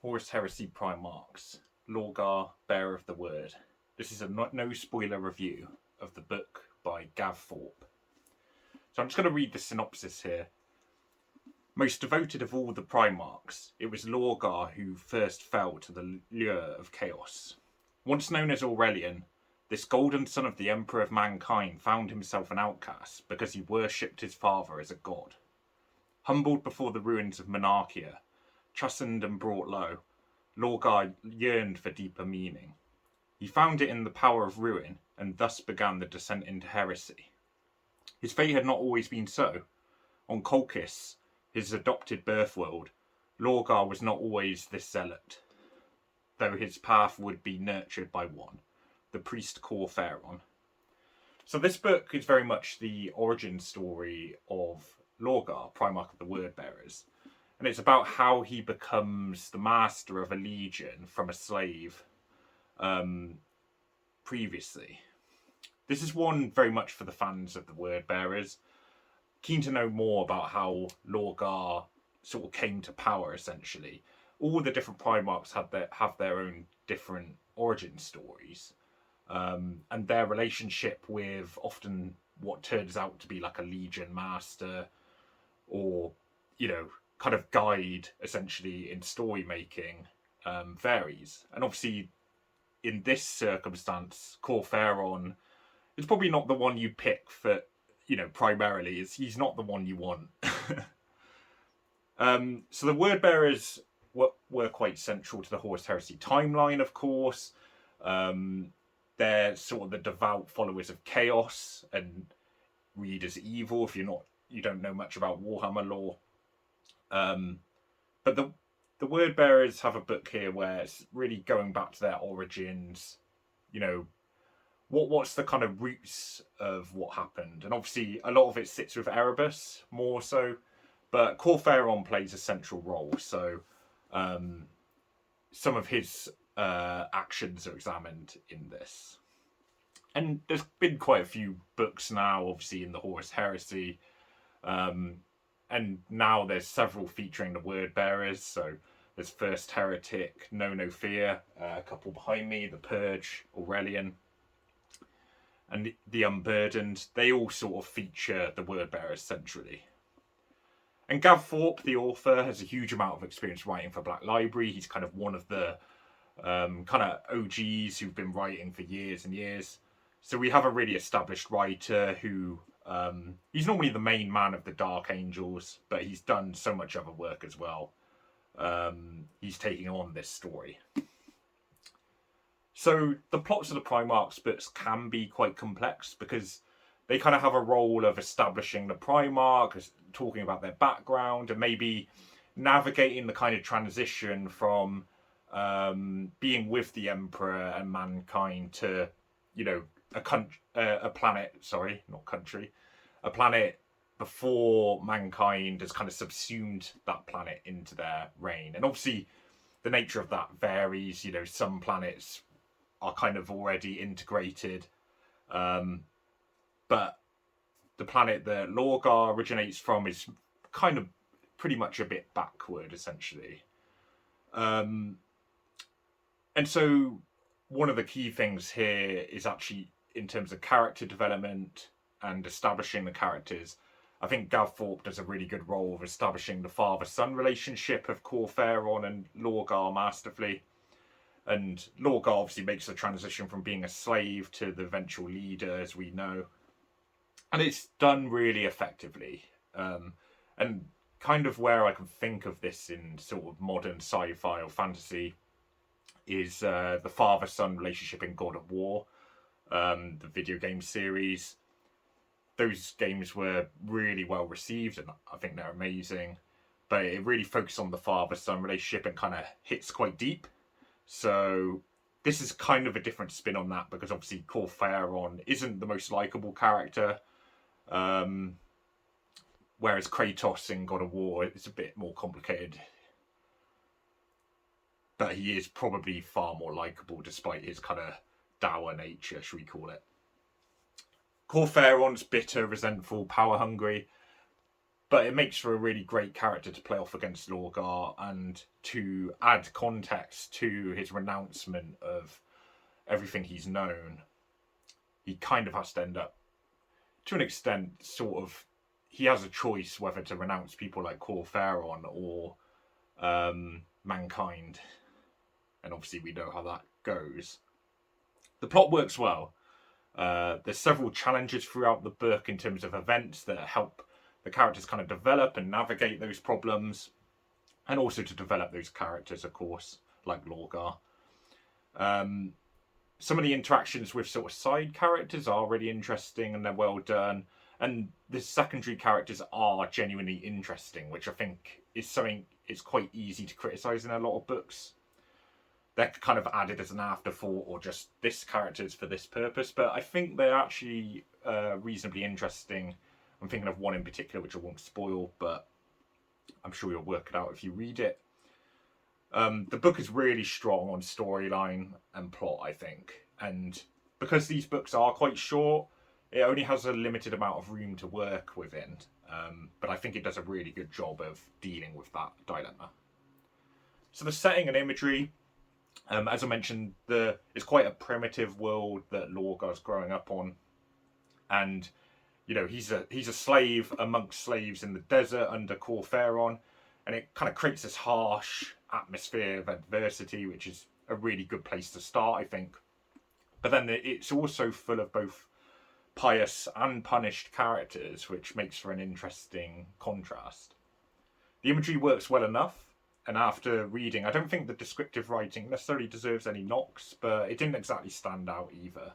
Horus Heresy Primarchs, Lorgar, Bearer of the Word. This is a no spoiler review of the book by Gav Thorpe. So I'm just going to read the synopsis here. Most devoted of all the Primarchs, it was Lorgar who first fell to the lure of chaos. Once known as Aurelian, this golden son of the Emperor of Mankind found himself an outcast because he worshipped his father as a god. Humbled before the ruins of Monarchia, chastened and brought low, Lorgar yearned for deeper meaning. He found it in the power of ruin, and thus began the descent into heresy. His fate had not always been so. On Colchis, his adopted birthworld, Lorgar was not always this zealot, though his path would be nurtured by one, the priest Kor Phaeron. So this book is very much the origin story of Lorgar, Primarch of the Wordbearers. And it's about how he becomes the master of a legion from a slave previously. This is one very much for the fans of the Wordbearers. Keen to know more about how Lorgar sort of came to power, essentially. All the different Primarchs have their own different origin stories. And their relationship with often what turns out to be like a legion master or, kind of guide essentially in story making varies. And obviously in this circumstance, Kor Phaeron is probably not the one you pick for, primarily. He's not the one you want. So the Wordbearers were quite central to the Horus Heresy timeline, of course. They're sort of the devout followers of chaos and read as evil if you don't know much about Warhammer lore. But the Wordbearers have a book here where it's really going back to their origins. What's the kind of roots of what happened, and obviously a lot of it sits with Erebus more so, but Kor Phaeron plays a central role. So some of his actions are examined in this, and there's been quite a few books now, obviously in the Horus Heresy. And now there's several featuring the Wordbearers. So there's First Heretic, No Fear, a couple behind me, The Purge, Aurelian, and The Unburdened. They all sort of feature the Wordbearers centrally. And Gav Thorpe, the author, has a huge amount of experience writing for Black Library. He's kind of one of the kind of OGs who've been writing for years and years. So we have a really established writer who... he's normally the main man of the Dark Angels, but he's done so much other work as well. He's taking on this story. So the plots of the Primarchs books can be quite complex because they kind of have a role of establishing the Primarch, talking about their background, and maybe navigating the kind of transition from being with the Emperor and mankind to, a planet before mankind has kind of subsumed that planet into their reign. And obviously the nature of that varies. Some planets are kind of already integrated, but the planet that Lorgar originates from is kind of pretty much a bit backward, essentially. And so one of the key things here is actually in terms of character development and establishing the characters. I think Gav Thorpe does a really good role of establishing the father-son relationship of Kor Phaeron and Lorgar masterfully. And Lorgar obviously makes the transition from being a slave to the eventual leader, as we know. And it's done really effectively. And kind of where I can think of this in sort of modern sci-fi or fantasy is the father-son relationship in God of War, the video game series. Those games were really well received, and I think they're amazing. But it really focuses on the father-son relationship and kind of hits quite deep. So this is kind of a different spin on that, because obviously Kor Phaeron isn't the most likable character. Whereas Kratos in God of War is a bit more complicated. But he is probably far more likable despite his kind of dour nature, should we call it... 'Kor Phaeron's bitter, resentful, power hungry. But it makes for a really great character to play off against Lorgar and to add context to his renouncement of everything he's known. He kind of has to end up, to an extent, sort of, he has a choice whether to renounce people like Kor Phaeron or mankind. And obviously we know how that goes. The plot works well. There's several challenges throughout the book in terms of events that help the characters kind of develop and navigate those problems, and also to develop those characters, of course, like Lorgar. Some of the interactions with sort of side characters are really interesting and they're well done, and the secondary characters are genuinely interesting, which I think is something it's quite easy to criticise in a lot of books. They're kind of added as an afterthought, or just this character's for this purpose, but I think they're actually reasonably interesting. I'm thinking of one in particular, which I won't spoil, but I'm sure you'll work it out if you read it. The book is really strong on storyline and plot, I think. And because these books are quite short, it only has a limited amount of room to work within. But I think it does a really good job of dealing with that dilemma. So the setting and imagery, as I mentioned, it's quite a primitive world that Lorgar's growing up on. And you know, he's a slave amongst slaves in the desert under Kor Phaeron, and it kind of creates this harsh atmosphere of adversity, which is a really good place to start, I think. But then it's also full of both pious and punished characters, which makes for an interesting contrast. The imagery works well enough, and after reading, I don't think the descriptive writing necessarily deserves any knocks, but it didn't exactly stand out either,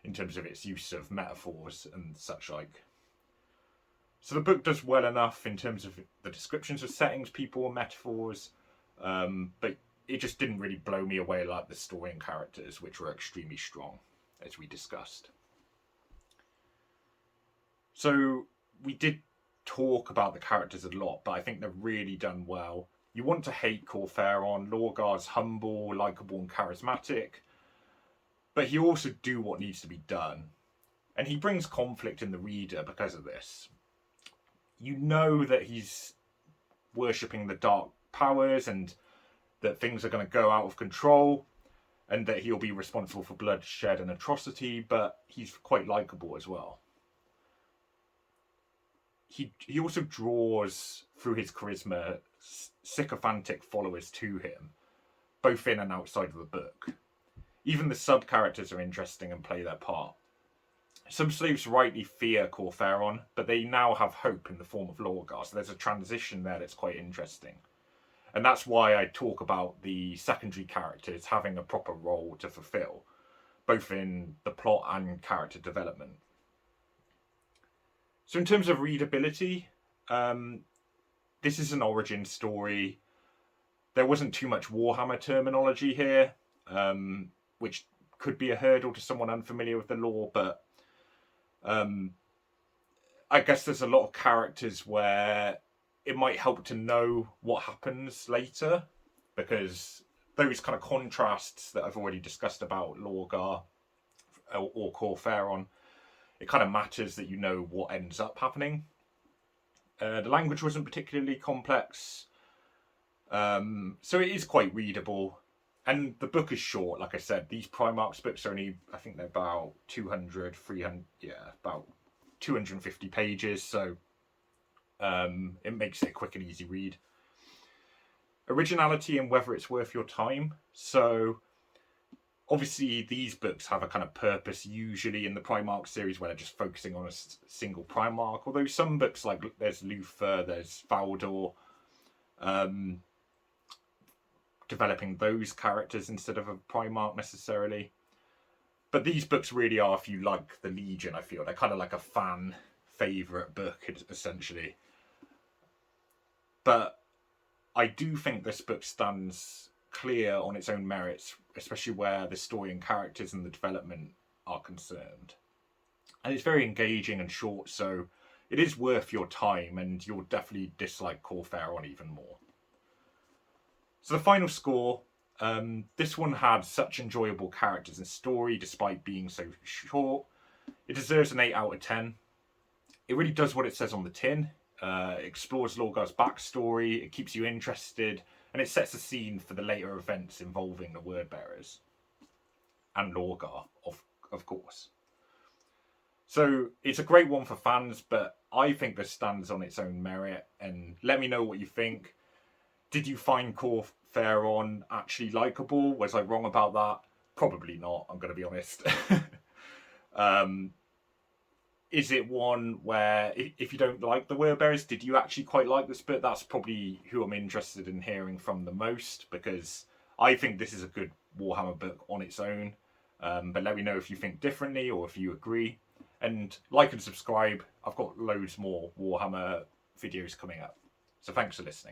in terms of its use of metaphors and such like. So the book does well enough in terms of the descriptions of settings, people, and metaphors, but it just didn't really blow me away like the story and characters, which were extremely strong, as we discussed. So we did talk about the characters a lot, but I think they're really done well. You want to hate Kor Phaeron. Lorgar's humble, likeable, and charismatic, but he also do what needs to be done. And he brings conflict in the reader because of this. You know that he's worshipping the dark powers and that things are going to go out of control and that he'll be responsible for bloodshed and atrocity, but he's quite likeable as well. He also draws, through his charisma, sycophantic followers to him, both in and outside of the book. Even the sub-characters are interesting and play their part. Some slaves rightly fear Kor Phaeron, but they now have hope in the form of Lorgar, so there's a transition there that's quite interesting. And that's why I talk about the secondary characters having a proper role to fulfill, both in the plot and character development. So in terms of readability, this is an origin story. There wasn't too much Warhammer terminology here, which could be a hurdle to someone unfamiliar with the lore, but I guess there's a lot of characters where it might help to know what happens later, because those kind of contrasts that I've already discussed about Lorgar or Kor Phaeron, it kind of matters that you know what ends up happening. The language wasn't particularly complex, so it is quite readable. And the book is short, like I said. These Primarchs books are only, I think they're about 200, 300, about 250 pages, so it makes it a quick and easy read. Originality and whether it's worth your time. So obviously these books have a kind of purpose, usually in the Primarch series, where they're just focusing on a single Primarch. Although some books, like there's Luther, there's Valdor, developing those characters instead of a Primarch necessarily. But these books really are, if you like the Legion, I feel. They're kind of like a fan favourite book, essentially. But I do think this book stands clear on its own merits, especially where the story and characters and the development are concerned. And it's very engaging and short, so it is worth your time, and you'll definitely dislike Kor Phaeron even more. So the final score, this one had such enjoyable characters and story despite being so short. It deserves an 8 out of 10. it really does what it says on the tin. It explores Lorgar's backstory, it keeps you interested, and it sets the scene for the later events involving the Word Bearers. And Lorgar, of course. So it's a great one for fans, but I think this stands on its own merit. And let me know what you think. Did you find Kor Phaeron actually likeable? Was I wrong about that? Probably not, I'm going to be honest. Is it one where, if you don't like the Word Bearers, did you actually quite like this bit? That's probably who I'm interested in hearing from the most, because I think this is a good Warhammer book on its own. But let me know if you think differently or if you agree. And like and subscribe. I've got loads more Warhammer videos coming up. So thanks for listening.